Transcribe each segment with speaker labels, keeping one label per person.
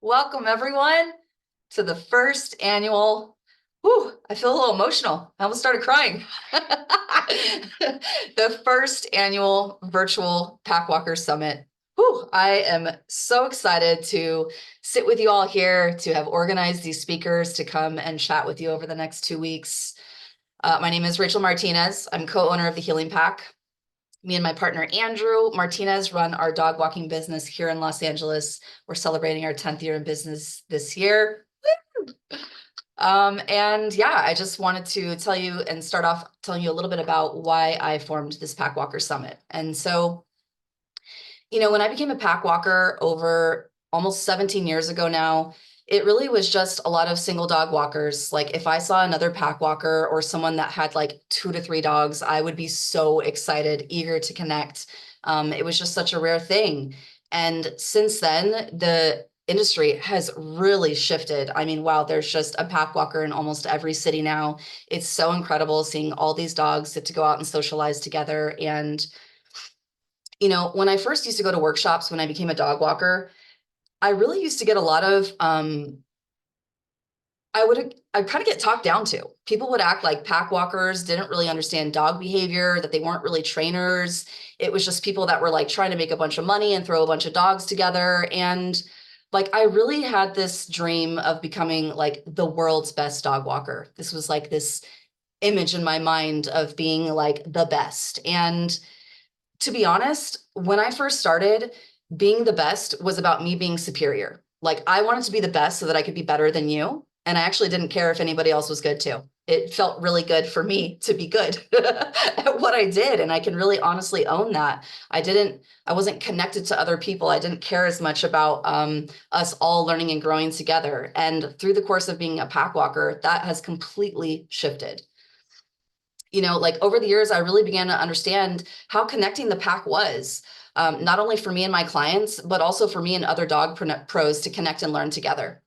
Speaker 1: Welcome everyone to the first annual, I feel a little emotional. I almost started crying. The first annual virtual Packwalker Summit. I am so excited to sit with you all here, to have organized these speakers to come and chat with you over the next 2 weeks. My name is Rachel Martinez. I'm co-owner of the Healing Pack. Me and my partner, Andrew Martinez, run our dog walking business here in Los Angeles. We're celebrating our 10th year in business this year. And yeah, I just wanted to tell you and start off telling you a little bit about why I formed this Packwalker Summit. And so, when I became a Packwalker over almost 17 years ago now, it really was just a lot of single dog walkers. Like if I saw another pack walker or someone that had like 2 to 3 dogs, I would be so excited, eager to connect. It was just such a rare thing. And since then, the industry has really shifted. I mean, wow, there's just a pack walker in almost every city now. It's so incredible seeing all these dogs get to go out and socialize together. And, when I first used to go to workshops, when I became a dog walker, I really used to get a lot of, I'd kind of get talked down to. People would act like pack walkers didn't really understand dog behavior, that they weren't really trainers. It was just people that were like trying to make a bunch of money and throw a bunch of dogs together. And like, I really had this dream of becoming like the world's best dog walker. This was like this image in my mind of being like the best. And to be honest, when I first started, being the best was about me being superior. Like I wanted to be the best so that I could be better than you. And I actually didn't care if anybody else was good too. It felt really good for me to be good at what I did. And I can really honestly own that. I wasn't connected to other people. I didn't care as much about us all learning and growing together. And through the course of being a pack walker, that has completely shifted. Like over the years, I really began to understand how connecting the pack was, not only for me and my clients, but also for me and other dog pros to connect and learn together.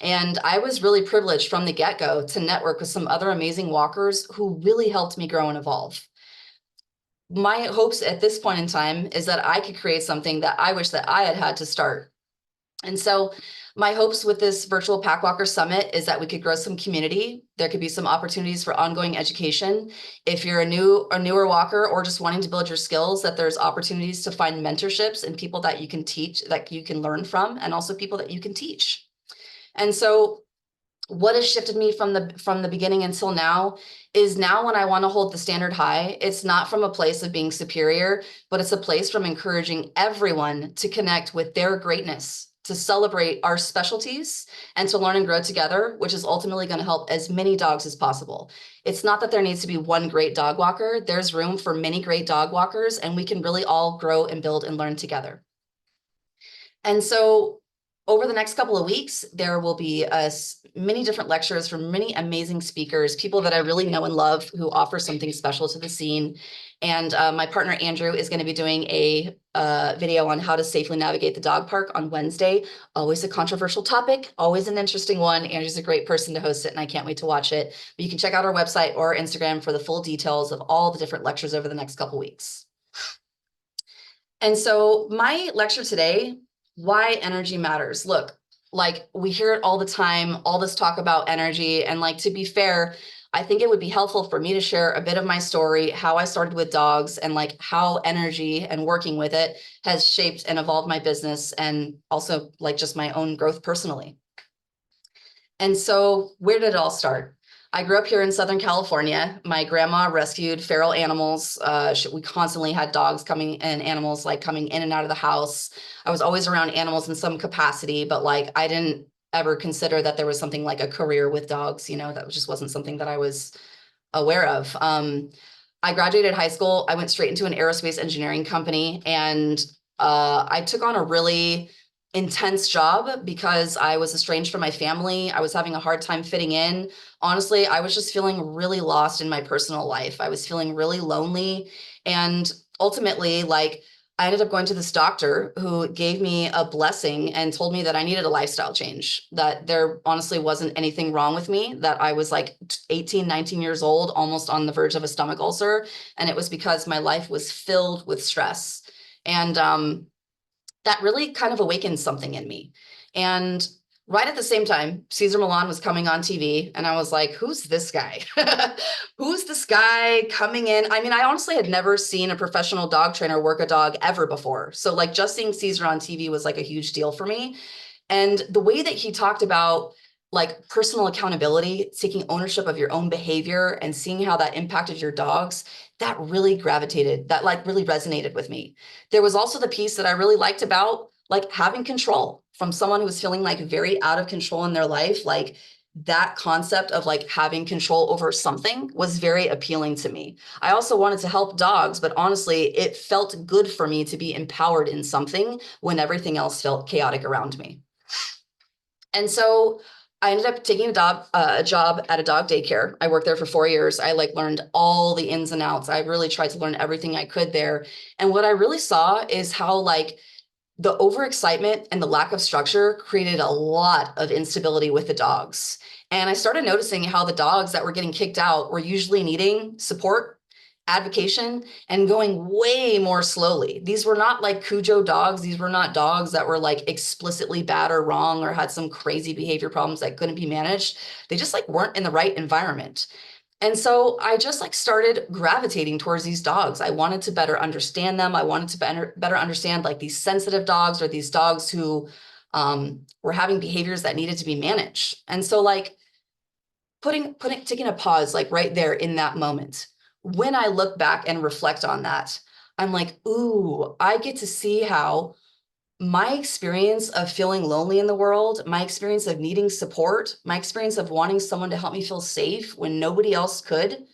Speaker 1: And I was really privileged from the get-go to network with some other amazing walkers who really helped me grow and evolve. My hopes at this point in time is that I could create something that I wish that I had had to start. And so my hopes with this virtual Packwalker Summit is that we could grow some community. There could be some opportunities for ongoing education. If you're a newer walker or just wanting to build your skills, that there's opportunities to find mentorships and people that you can teach, that you can learn from, and also people that you can teach. And so what has shifted me from the beginning until now is now when I want to hold the standard high, it's not from a place of being superior, but it's a place from encouraging everyone to connect with their greatness, to celebrate our specialties and to learn and grow together, which is ultimately going to help as many dogs as possible. It's not that there needs to be one great dog walker. There's room for many great dog walkers, and we can really all grow and build and learn together. And so over the next couple of weeks, there will be many different lectures from many amazing speakers, people that I really know and love who offer something special to the scene. And my partner, Andrew, is going to be doing a video on how to safely navigate the dog park on Wednesday. Always a controversial topic, always an interesting one. Andrew's a great person to host it, and I can't wait to watch it. But you can check out our website or Instagram for the full details of all the different lectures over the next couple of weeks. And so my lecture today, why energy matters. Look, like we hear it all the time, all this talk about energy. And like, to be fair, I think it would be helpful for me to share a bit of my story, how I started with dogs and like how energy and working with it has shaped and evolved my business and also like just my own growth personally. And so where did it all start? I grew up here in Southern California. My grandma rescued feral animals. We constantly had dogs coming and animals like coming in and out of the house. I was always around animals in some capacity, but like I didn't ever consider that there was something like a career with dogs. That just wasn't something that I was aware of. I graduated high school. I went straight into an aerospace engineering company, and I took on a really intense job because I was estranged from my family. I was having a hard time fitting in. Honestly, I was just feeling really lost in my personal life. I was feeling really lonely. And ultimately, like, I ended up going to this doctor who gave me a blessing and told me that I needed a lifestyle change, that there honestly wasn't anything wrong with me, that I was like 18, 19 years old, almost on the verge of a stomach ulcer. And it was because my life was filled with stress. And that really kind of awakened something in me. And right at the same time, Cesar Millan was coming on TV, and I was like, who's this guy? Who's this guy coming in? I mean, I honestly had never seen a professional dog trainer work a dog ever before. So like just seeing Cesar on TV was like a huge deal for me. And the way that he talked about like personal accountability, taking ownership of your own behavior and seeing how that impacted your dogs, that really gravitated, that like really resonated with me. There was also the piece that I really liked about like having control from someone who was feeling like very out of control in their life. Like that concept of like having control over something was very appealing to me. I also wanted to help dogs, but honestly, it felt good for me to be empowered in something when everything else felt chaotic around me. And so I ended up taking a job at a dog daycare. I worked there for 4 years. I like learned all the ins and outs. I really tried to learn everything I could there. And what I really saw is how like the overexcitement and the lack of structure created a lot of instability with the dogs. And I started noticing how the dogs that were getting kicked out were usually needing support, advocation, and going way more slowly. These were not like Cujo dogs. These were not dogs that were like explicitly bad or wrong or had some crazy behavior problems that couldn't be managed. They just like weren't in the right environment. And so I just like started gravitating towards these dogs. I wanted to better understand them. I wanted to better understand like these sensitive dogs or these dogs who were having behaviors that needed to be managed. And so like taking a pause like right there in that moment. When I look back and reflect on that, I'm like, ooh, I get to see how my experience of feeling lonely in the world, my experience of needing support, my experience of wanting someone to help me feel safe when nobody else could,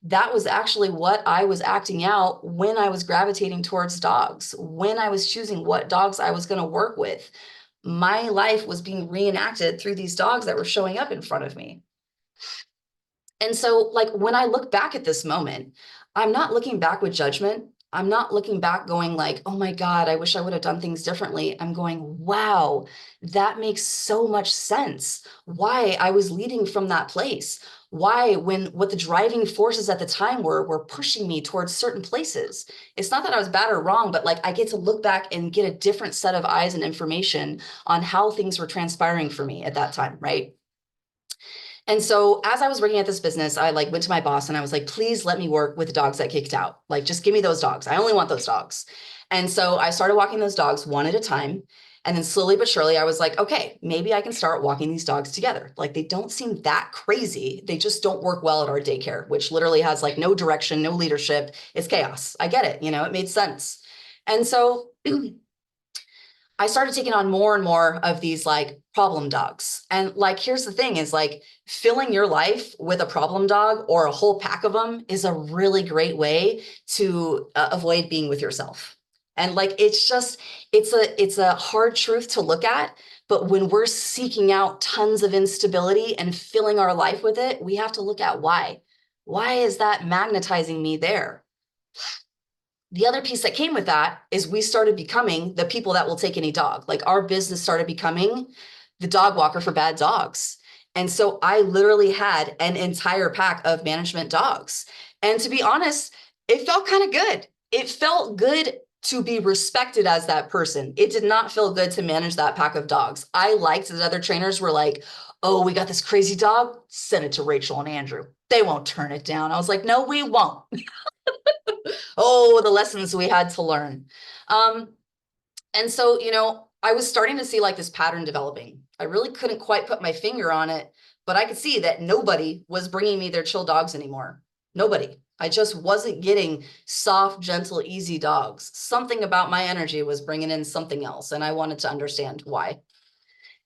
Speaker 1: that was actually what I was acting out when I was gravitating towards dogs, when I was choosing what dogs I was going to work with. My life was being reenacted through these dogs that were showing up in front of me. And so, like, when I look back at this moment, I'm not looking back with judgment. I'm not looking back going like, oh my God, I wish I would have done things differently. I'm going, wow, that makes so much sense. Why I was leading from that place. Why, when what the driving forces at the time were pushing me towards certain places. It's not that I was bad or wrong, but like I get to look back and get a different set of eyes and information on how things were transpiring for me at that time, right? And so as I was working at this business, I like went to my boss and I was like, please let me work with the dogs that kicked out. Like, just give me those dogs. I only want those dogs. And so I started walking those dogs one at a time. And then slowly but surely, I was like, okay, maybe I can start walking these dogs together. Like, they don't seem that crazy. They just don't work well at our daycare, which literally has like no direction, no leadership. It's chaos. I get it. You know, it made sense. And so I started taking on more and more of these like problem dogs. And like, here's the thing is like filling your life with a problem dog or a whole pack of them is a really great way to avoid being with yourself. And like, it's a hard truth to look at, but when we're seeking out tons of instability and filling our life with it, we have to look at why. Why is that magnetizing me there? The other piece that came with that is we started becoming the people that will take any dog. Like our business started becoming the dog walker for bad dogs. And so I literally had an entire pack of management dogs. And to be honest, it felt kind of good. It felt good to be respected as that person. It did not feel good to manage that pack of dogs. I liked that other trainers were like, oh, we got this crazy dog, send it to Rachel and Andrew. They won't turn it down. I was like, no, we won't. Oh, the lessons we had to learn. And so, you know, I was starting to see like this pattern developing. I really couldn't quite put my finger on it, but I could see that nobody was bringing me their chill dogs anymore. Nobody. I just wasn't getting soft, gentle, easy dogs. Something about my energy was bringing in something else, and I wanted to understand why.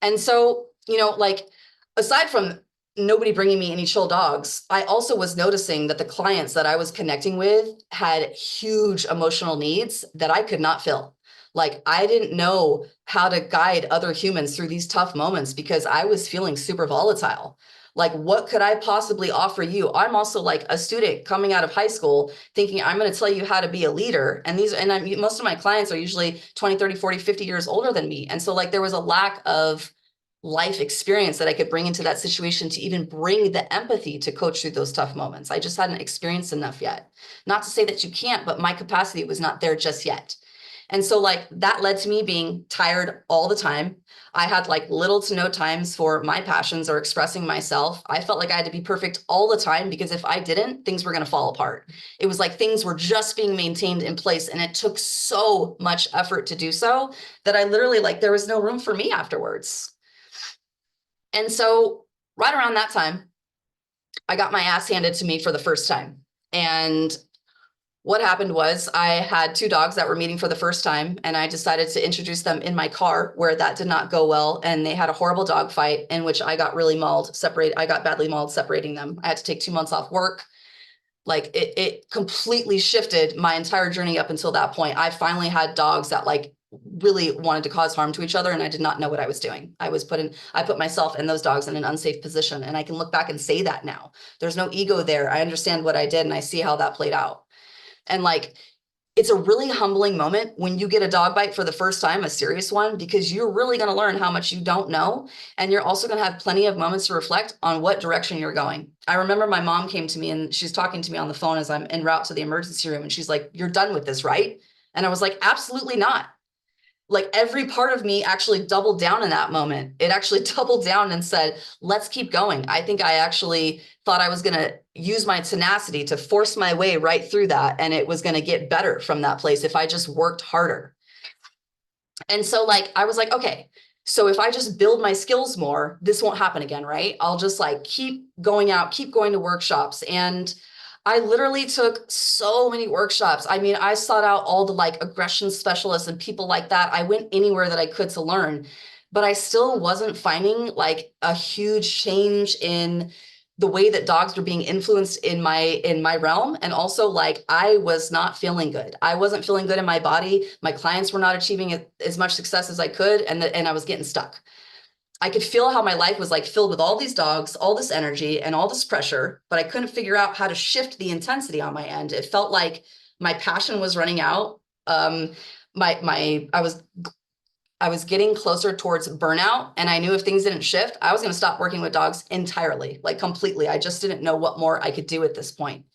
Speaker 1: And so, you know, like aside from nobody bringing me any chill dogs, I also was noticing that the clients that I was connecting with had huge emotional needs that I could not fill. Like I didn't know how to guide other humans through these tough moments because I was feeling super volatile. Like, what could I possibly offer you? I'm also like a student coming out of high school thinking I'm going to tell you how to be a leader. And most of my clients are usually 20, 30, 40, 50 years older than me. And so like there was a lack of life experience that I could bring into that situation to even bring the empathy to coach through those tough moments. I just hadn't experienced enough yet. Not to say that you can't, but my capacity was not there just yet. And so like that led to me being tired all the time. I had like little to no times for my passions or expressing myself. I felt like I had to be perfect all the time because if I didn't, things were going to fall apart. It was like things were just being maintained in place, and it took so much effort to do so that I literally like there was no room for me afterwards. And so right around that time, I got my ass handed to me for the first time. And what happened was I had two dogs that were meeting for the first time, and I decided to introduce them in my car, where that did not go well. And they had a horrible dog fight in which I got really mauled, I got badly mauled separating them. I had to take 2 months off work. Like it completely shifted my entire journey up until that point. I finally had dogs that like really wanted to cause harm to each other, and I did not know what I was doing. I put myself and those dogs in an unsafe position, and I can look back and say that now. There's no ego there. I understand what I did, and I see how that played out. And like, it's a really humbling moment when you get a dog bite for the first time, a serious one, because you're really going to learn how much you don't know. And you're also going to have plenty of moments to reflect on what direction you're going. I remember my mom came to me and she's talking to me on the phone as I'm en route to the emergency room. And she's like, "You're done with this, right?" And I was like, "Absolutely not." Like every part of me actually doubled down in that moment. It actually doubled down and said, let's keep going. I think I actually thought I was going to use my tenacity to force my way right through that. And it was going to get better from that place if I just worked harder. And so like, I was like, okay, so if I just build my skills more, this won't happen again, right? I'll just like keep going out, keep going to workshops. And I literally took so many workshops. I mean, I sought out all the like aggression specialists and people like that. I went anywhere that I could to learn, but I still wasn't finding like a huge change in the way that dogs were being influenced in my realm. And also like I was not feeling good. I wasn't feeling good in my body. My clients were not achieving as much success as I could, and I was getting stuck. I could feel how my life was like filled with all these dogs, all this energy and all this pressure, but I couldn't figure out how to shift the intensity on my end. It felt like my passion was running out. I was getting closer towards burnout, and I knew if things didn't shift, I was going to stop working with dogs entirely, like completely. I just didn't know what more I could do at this point.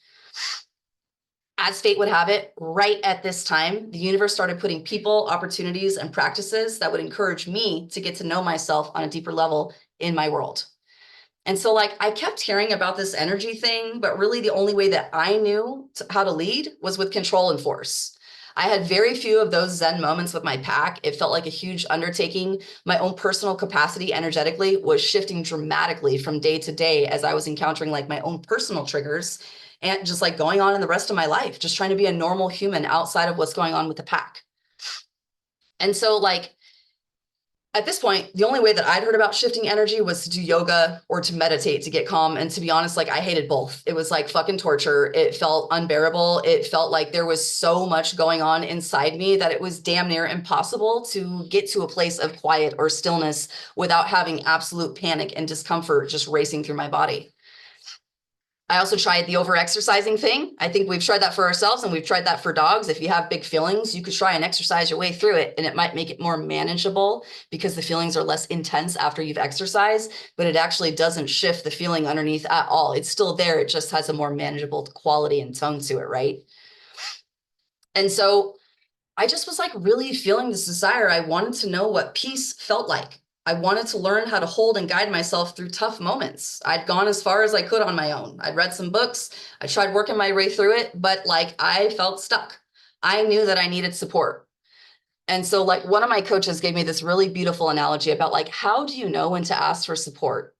Speaker 1: As fate would have it, right at this time, the universe started putting people, opportunities, and practices that would encourage me to get to know myself on a deeper level in my world. And so like I kept hearing about this energy thing, but really the only way that I knew how to lead was with control and force. I had very few of those Zen moments with my pack. It felt like a huge undertaking. My own personal capacity energetically was shifting dramatically from day to day as I was encountering like my own personal triggers and just like going on in the rest of my life, just trying to be a normal human outside of what's going on with the pack. And so like at this point, the only way that I'd heard about shifting energy was to do yoga or to meditate to get calm. And to be honest, like I hated both. It was like fucking torture. It felt unbearable. It felt like there was so much going on inside me that it was damn near impossible to get to a place of quiet or stillness without having absolute panic and discomfort just racing through my body. I also tried the over-exercising thing. I think we've tried that for ourselves and we've tried that for dogs. If you have big feelings, you could try and exercise your way through it, and it might make it more manageable because the feelings are less intense after you've exercised, but it actually doesn't shift the feeling underneath at all. It's still there. It just has a more manageable quality and tone to it, right? And so I just was like really feeling this desire. I wanted to know what peace felt like. I wanted to learn how to hold and guide myself through tough moments. I'd gone as far as I could on my own. I'd read some books. I tried working my way through it, but like I felt stuck. I knew that I needed support. And so like one of my coaches gave me this really beautiful analogy about like, how do you know when to ask for support?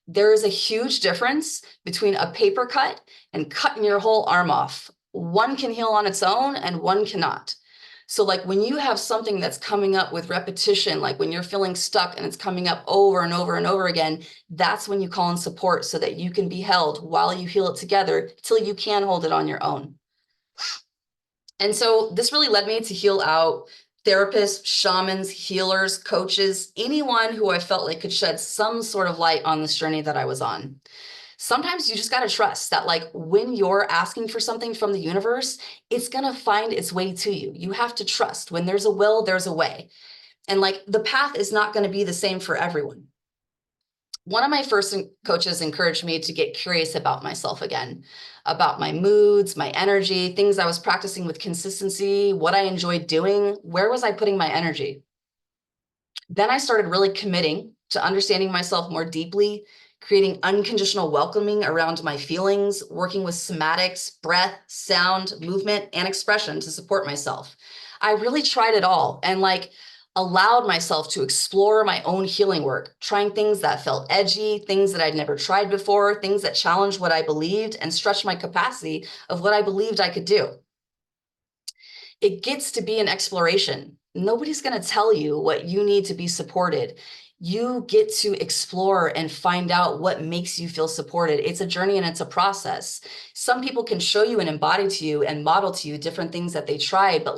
Speaker 1: There is a huge difference between a paper cut and cutting your whole arm off. One can heal on its own and one cannot. So like when you have something that's coming up with repetition, like when you're feeling stuck and it's coming up over and over and over again, that's when you call in support so that you can be held while you heal it together till you can hold it on your own. And so this really led me to heal out therapists, shamans, healers, coaches, anyone who I felt like could shed some sort of light on this journey that I was on. Sometimes you just got to trust that like when you're asking for something from the universe, it's going to find its way to you. You have to trust when there's a will, there's a way. And like the path is not going to be the same for everyone. One of my first coaches encouraged me to get curious about myself again, about my moods, my energy, things I was practicing with consistency, what I enjoyed doing, where was I putting my energy? Then I started really committing to understanding myself more deeply, creating unconditional welcoming around my feelings, working with somatics, breath, sound, movement, and expression to support myself. I really tried it all and allowed myself to explore my own healing work, trying things that felt edgy, things that I'd never tried before, things that challenged what I believed and stretched my capacity of what I believed I could do. It gets to be an exploration. Nobody's going to tell you what you need to be supported. You get to explore and find out what makes you feel supported. It's a journey and it's a process. Some people can show you and embody to you and model to you different things that they tried, but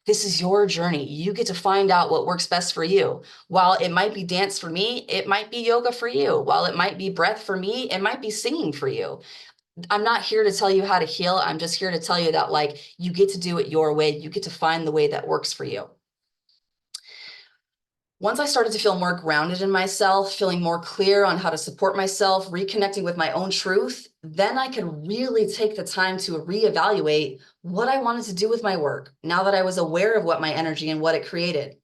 Speaker 1: this is your journey. You get to find out what works best for you. While it might be dance for me, it might be yoga for you. While it might be breath for me, it might be singing for you. I'm not here to tell you how to heal. I'm just here to tell you that you get to do it your way. You get to find the way that works for you. Once I started to feel more grounded in myself, feeling more clear on how to support myself, reconnecting with my own truth, then I could really take the time to reevaluate what I wanted to do with my work now that I was aware of what my energy and what it created.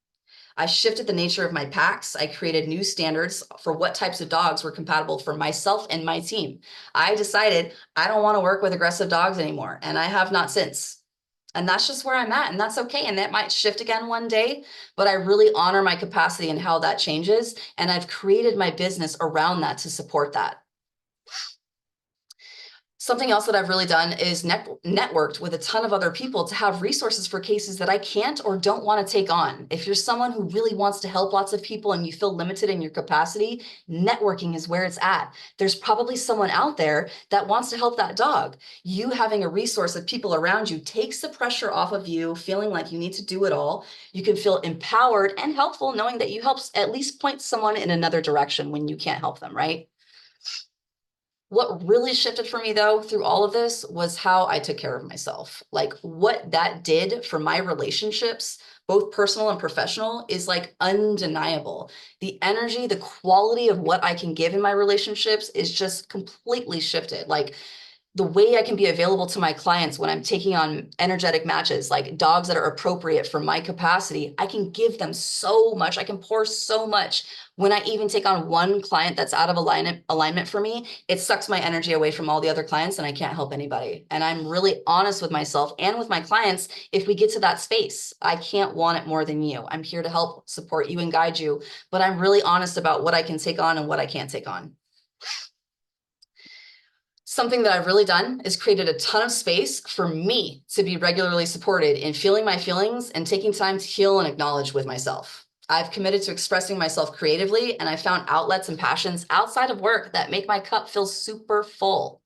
Speaker 1: I shifted the nature of my packs. I created new standards for what types of dogs were compatible for myself and my team. I decided I don't want to work with aggressive dogs anymore, and I have not since. And that's just where I'm at, and that's okay. And that might shift again one day, but I really honor my capacity and how that changes. And I've created my business around that to support that. Something else that I've really done is networked with a ton of other people to have resources for cases that I can't or don't want to take on. If you're someone who really wants to help lots of people and you feel limited in your capacity, networking is where it's at. There's probably someone out there that wants to help that dog. You having a resource of people around you takes the pressure off of you feeling like you need to do it all. You can feel empowered and helpful knowing that you help at least point someone in another direction when you can't help them, right? What really shifted for me though through all of this was how I took care of myself. What that did for my relationships, both personal and professional, is undeniable. The energy, the quality of what I can give in my relationships is just completely shifted. The way I can be available to my clients when I'm taking on energetic matches, like dogs that are appropriate for my capacity, I can give them so much. I can pour so much. When I even take on one client that's out of alignment for me, it sucks my energy away from all the other clients and I can't help anybody. And I'm really honest with myself and with my clients. If we get to that space, I can't want it more than you. I'm here to help support you and guide you, but I'm really honest about what I can take on and what I can't take on. Something that I've really done is created a ton of space for me to be regularly supported in feeling my feelings and taking time to heal and acknowledge with myself. I've committed to expressing myself creatively, and I found outlets and passions outside of work that make my cup feel super full.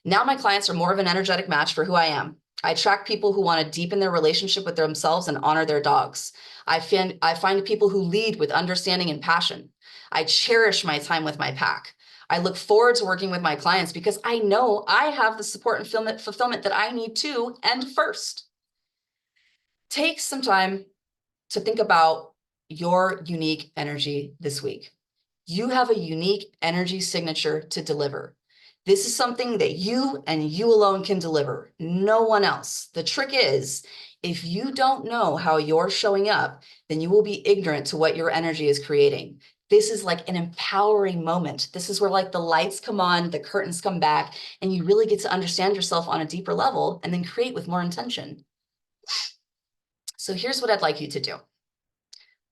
Speaker 1: Now my clients are more of an energetic match for who I am. I attract people who want to deepen their relationship with themselves and honor their dogs. I find people who lead with understanding and passion. I cherish my time with my pack. I look forward to working with my clients because I know I have the support and fulfillment that I need to and first. Take some time to think about your unique energy this week. You have a unique energy signature to deliver. This is something that you and you alone can deliver, no one else. The trick is, if you don't know how you're showing up, then you will be ignorant to what your energy is creating. This is like an empowering moment. This is where the lights come on, the curtains come back, and you really get to understand yourself on a deeper level and then create with more intention. So here's what I'd like you to do.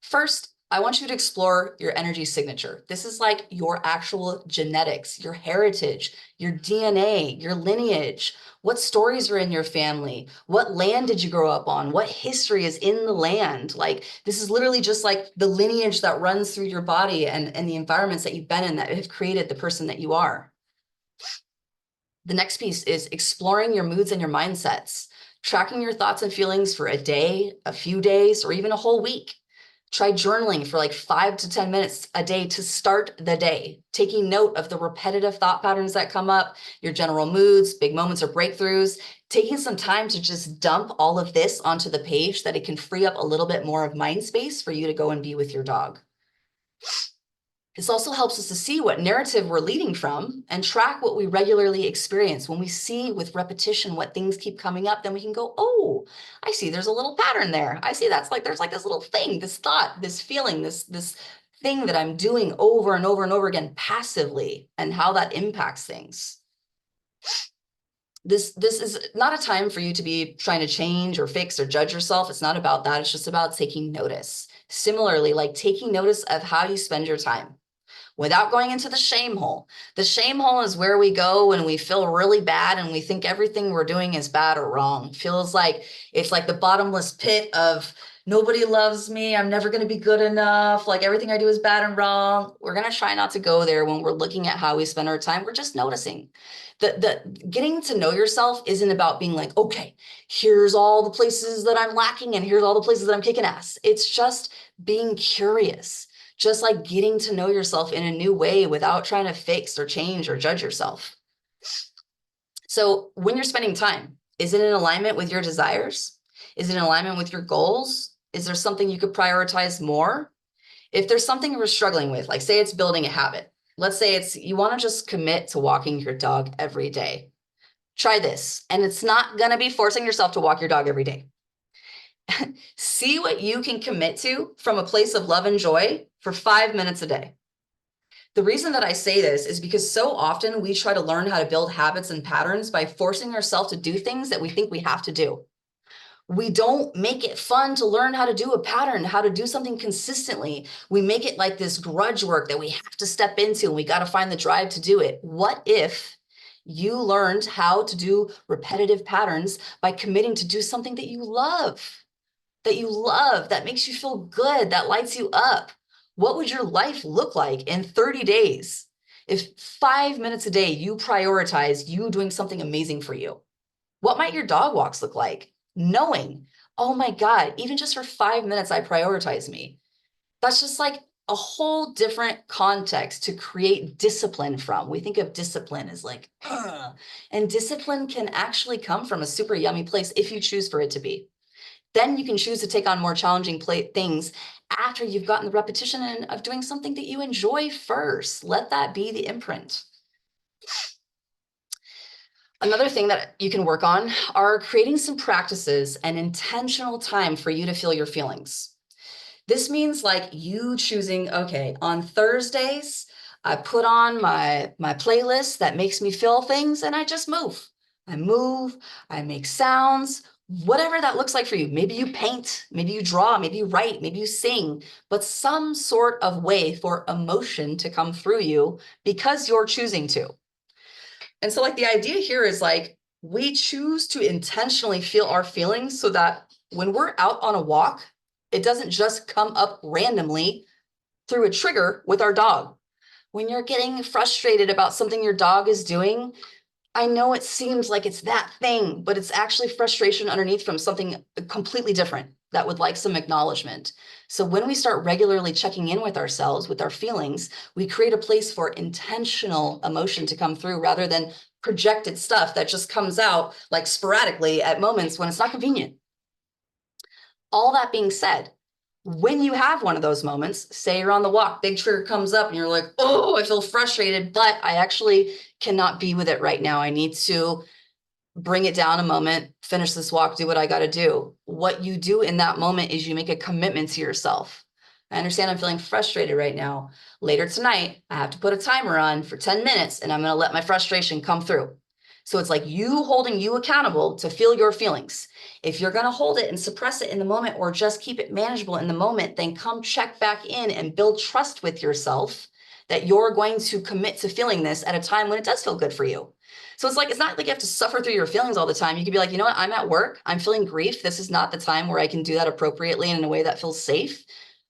Speaker 1: First, I want you to explore your energy signature. This is your actual genetics, your heritage, your DNA, your lineage. What stories are in your family? What land did you grow up on? What history is in the land? This is literally just the lineage that runs through your body and the environments that you've been in that have created the person that you are. The next piece is exploring your moods and your mindsets, tracking your thoughts and feelings for a day, a few days, or even a whole week. Try journaling for 5 to 10 minutes a day to start the day, taking note of the repetitive thought patterns that come up, your general moods, big moments or breakthroughs, taking some time to just dump all of this onto the page that it can free up a little bit more of mind space for you to go and be with your dog. This also helps us to see what narrative we're leading from and track what we regularly experience. When we see with repetition what things keep coming up, then we can go, oh, I see there's a little pattern there. I see that's like, there's like this little thing, this thought, this feeling, this thing that I'm doing over and over and over again passively, and how that impacts things. This is not a time for you to be trying to change or fix or judge yourself. It's not about that. It's just about taking notice. Similarly, like taking notice of how you spend your time without going into the shame hole. The shame hole is where we go when we feel really bad and we think everything we're doing is bad or wrong. It feels like it's like the bottomless pit of nobody loves me. I'm never going to be good enough. Like everything I do is bad and wrong. We're going to try not to go there when we're looking at how we spend our time. We're just noticing. The getting to know yourself isn't about being like, okay, here's all the places that I'm lacking and here's all the places that I'm kicking ass. It's just being curious. Just like getting to know yourself in a new way without trying to fix or change or judge yourself. So when you're spending time, is it in alignment with your desires? Is it in alignment with your goals? Is there something you could prioritize more? If there's something we're struggling with, like say it's building a habit. Let's say it's you want to just commit to walking your dog every day. Try this. And it's not going to be forcing yourself to walk your dog every day. See what you can commit to from a place of love and joy for 5 minutes a day. The reason that I say this is because so often we try to learn how to build habits and patterns by forcing ourselves to do things that we think we have to do. We don't make it fun to learn how to do a pattern, how to do something consistently. We make it like this grudge work that we have to step into and we got to find the drive to do it. What if you learned how to do repetitive patterns by committing to do something that you love? That makes you feel good, that lights you up? What would your life look like in 30 days if 5 minutes a day you prioritize you doing something amazing for you? What might your dog walks look like? Knowing, oh my God, even just for 5 minutes, I prioritize me. That's just like a whole different context to create discipline from. We think of discipline as like, and discipline can actually come from a super yummy place if you choose for it to be. Then you can choose to take on more challenging things after you've gotten the repetition of doing something that you enjoy first. Let that be the imprint. Another thing that you can work on are creating some practices and intentional time for you to feel your feelings. This means like you choosing, okay, on Thursdays, I put on my playlist that makes me feel things and I just move. I make sounds, whatever that looks like for you. Maybe you paint, maybe you draw, maybe you write, maybe you sing, but some sort of way for emotion to come through you because you're choosing to. And so like the idea here is like, we choose to intentionally feel our feelings so that when we're out on a walk, it doesn't just come up randomly through a trigger with our dog. When you're getting frustrated about something your dog is doing, I know it seems like it's that thing, but it's actually frustration underneath from something completely different that would like some acknowledgement. So when we start regularly checking in with ourselves, with our feelings, we create a place for intentional emotion to come through rather than projected stuff that just comes out like sporadically at moments when it's not convenient. All that being said, when you have one of those moments, say you're on the walk, big trigger comes up and you're like, oh, I feel frustrated, but I actually cannot be with it right now. I need to bring it down a moment, finish this walk, do what I got to do. What you do in that moment is you make a commitment to yourself. I understand I'm feeling frustrated right now. Later tonight, I have to put a timer on for 10 minutes and I'm going to let my frustration come through. So it's like you holding you accountable to feel your feelings. If you're going to hold it and suppress it in the moment or just keep it manageable in the moment, then come check back in and build trust with yourself that you're going to commit to feeling this at a time when it does feel good for you. So it's like, it's not like you have to suffer through your feelings all the time. You could be like, you know what? I'm at work. I'm feeling grief. This is not the time where I can do that appropriately and in a way that feels safe.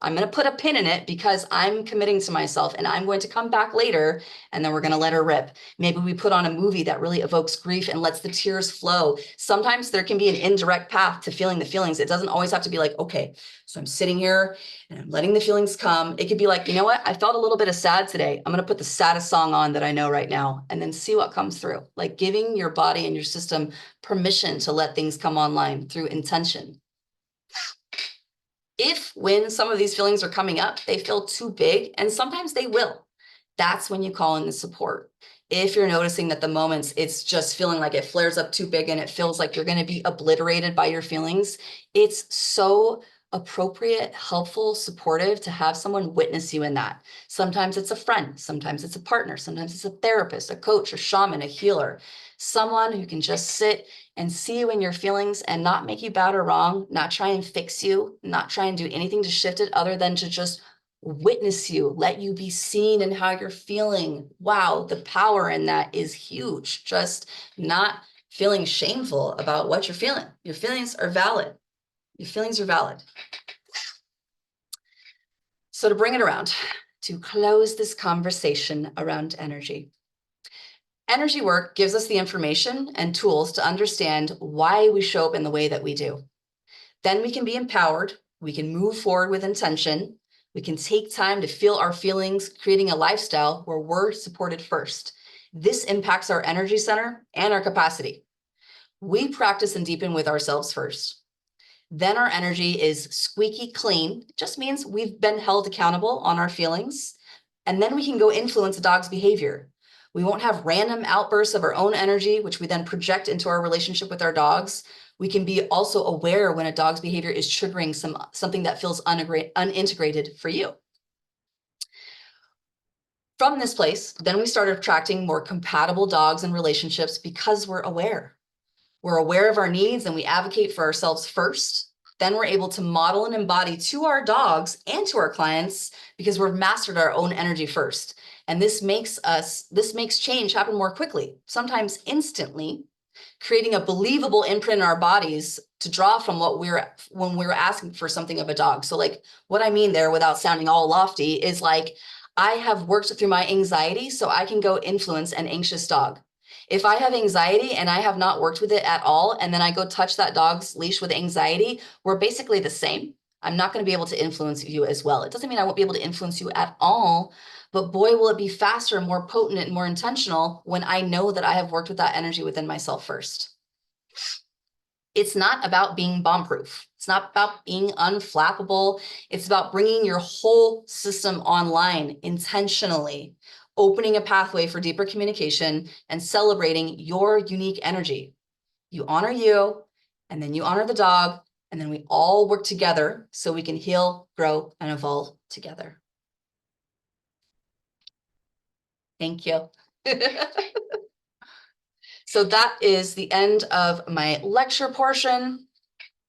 Speaker 1: I'm going to put a pin in it because I'm committing to myself and I'm going to come back later and then we're going to let her rip. Maybe we put on a movie that really evokes grief and lets the tears flow. Sometimes there can be an indirect path to feeling the feelings. It doesn't always have to be like, okay, so I'm sitting here and I'm letting the feelings come. It could be like, you know what? I felt a little bit of sad today. I'm going to put the saddest song on that I know right now and then see what comes through. Like giving your body and your system permission to let things come online through intention. If when some of these feelings are coming up, they feel too big, and sometimes they will, that's when you call in the support. If you're noticing that the moments it's just feeling like it flares up too big and it feels like you're going to be obliterated by your feelings, it's so appropriate, helpful, supportive to have someone witness you in that. Sometimes it's a friend, sometimes it's a partner, sometimes it's a therapist, a coach, a shaman, a healer, someone who can just sit and see you in your feelings and not make you bad or wrong, not try and fix you, not try and do anything to shift it other than to just witness you, let you be seen in how you're feeling. Wow, the power in that is huge. Just not feeling shameful about what you're feeling. Your feelings are valid. Your feelings are valid. So to bring it around, to close this conversation around energy. Energy work gives us the information and tools to understand why we show up in the way that we do. Then we can be empowered. We can move forward with intention. We can take time to feel our feelings, creating a lifestyle where we're supported first. This impacts our energy center and our capacity. We practice and deepen with ourselves first. Then our energy is squeaky clean. It just means we've been held accountable on our feelings. And then we can go influence a dog's behavior. We won't have random outbursts of our own energy, which we then project into our relationship with our dogs. We can be also aware when a dog's behavior is triggering something that feels unintegrated for you. From this place, then we start attracting more compatible dogs and relationships because we're aware. We're aware of our needs and we advocate for ourselves first. Then we're able to model and embody to our dogs and to our clients because we've mastered our own energy first. And this makes change happen more quickly, sometimes instantly, creating a believable imprint in our bodies to draw from when we're asking for something of a dog. So like what I mean there, without sounding all lofty, is like I have worked through my anxiety so I can go influence an anxious dog. If I have anxiety and I have not worked with it at all, and then I go touch that dog's leash with anxiety, we're basically the same. I'm not going to be able to influence you as well. It doesn't mean I won't be able to influence you at all, but boy, will it be faster, more potent, and more intentional when I know that I have worked with that energy within myself first. It's not about being bomb-proof. It's not about being unflappable. It's about bringing your whole system online intentionally, opening a pathway for deeper communication and celebrating your unique energy. You honor you, and then you honor the dog, and then we all work together so we can heal, grow, and evolve together. Thank you. So that is the end of my lecture portion.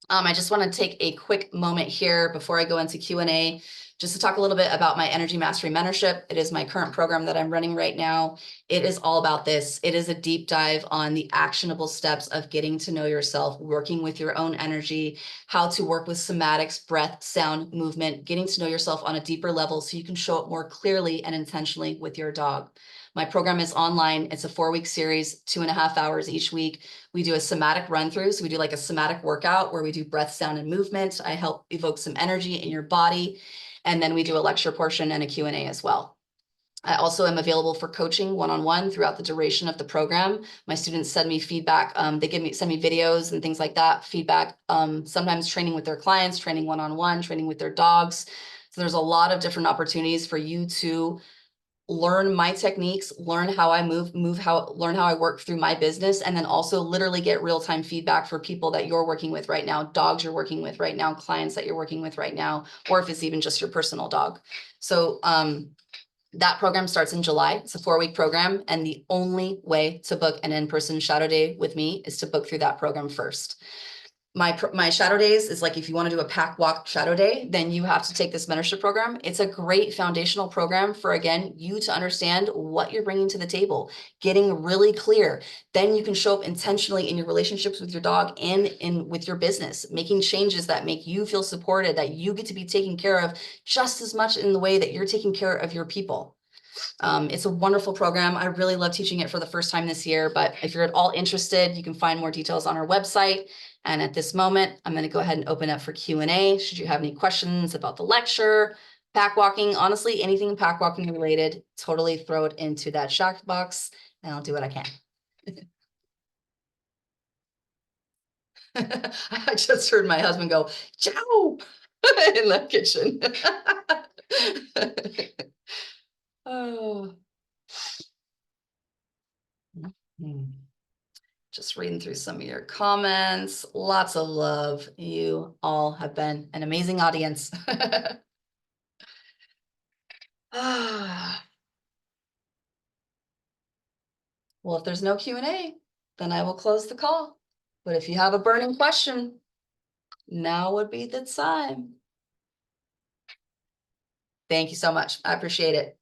Speaker 1: I just want to take a quick moment here before I go into Q&A, just to talk a little bit about my Energy Mastery Mentorship. It is my current program that I'm running right now. It is all about this. It is a deep dive on the actionable steps of getting to know yourself, working with your own energy, how to work with somatics, breath, sound, movement, getting to know yourself on a deeper level so you can show up more clearly and intentionally with your dog. My program is online. It's a 4-week series, 2.5 hours each week. We do a somatic run through. So we do like a somatic workout where we do breath, sound, and movement. I help evoke some energy in your body. And then we do a lecture portion and a Q&A as well. I also am available for coaching one-on-one throughout the duration of the program. My students send me feedback. They send me videos and things like that, feedback, sometimes training with their clients, training one-on-one, training with their dogs. So there's a lot of different opportunities for you to learn my techniques, learn how I learn how I work through my business, and then also literally get real-time feedback for people that you're working with right now, dogs you're working with right now, clients that you're working with right now, or if it's even just your personal dog. So that program starts in July. It's a 4-week program. And the only way to book an in-person shadow day with me is to book through that program first. My shadow days is like, if you want to do a pack walk shadow day, then you have to take this mentorship program. It's a great foundational program for, again, you to understand what you're bringing to the table, getting really clear. Then you can show up intentionally in your relationships with your dog and with your business, making changes that make you feel supported, that you get to be taken care of just as much in the way that you're taking care of your people. It's a wonderful program. I really love teaching it for the first time this year, but if you're at all interested, you can find more details on our website. And at this moment, I'm going to go ahead and open up for Q&A. Should you have any questions about the lecture, pack walking, honestly, anything pack walking related, totally throw it into that chat box and I'll do what I can. I just heard my husband go, Joe. in the kitchen. Oh. Mhm. Just reading through some of your comments. Lots of love. You all have been an amazing audience. Ah. Well, if there's no Q&A, then I will close the call. But if you have a burning question, now would be the time. Thank you so much. I appreciate it.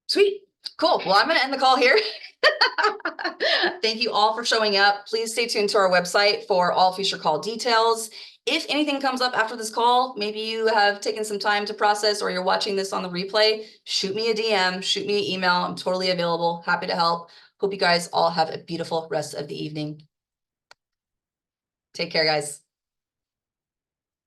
Speaker 1: Sweet. Cool. Well, I'm going to end the call here. Thank you all for showing up. Please stay tuned to our website for all future call details. If anything comes up after this call, maybe you have taken some time to process or you're watching this on the replay, shoot me a DM, shoot me an email. I'm totally available. Happy to help. Hope you guys all have a beautiful rest of the evening. Take care, guys.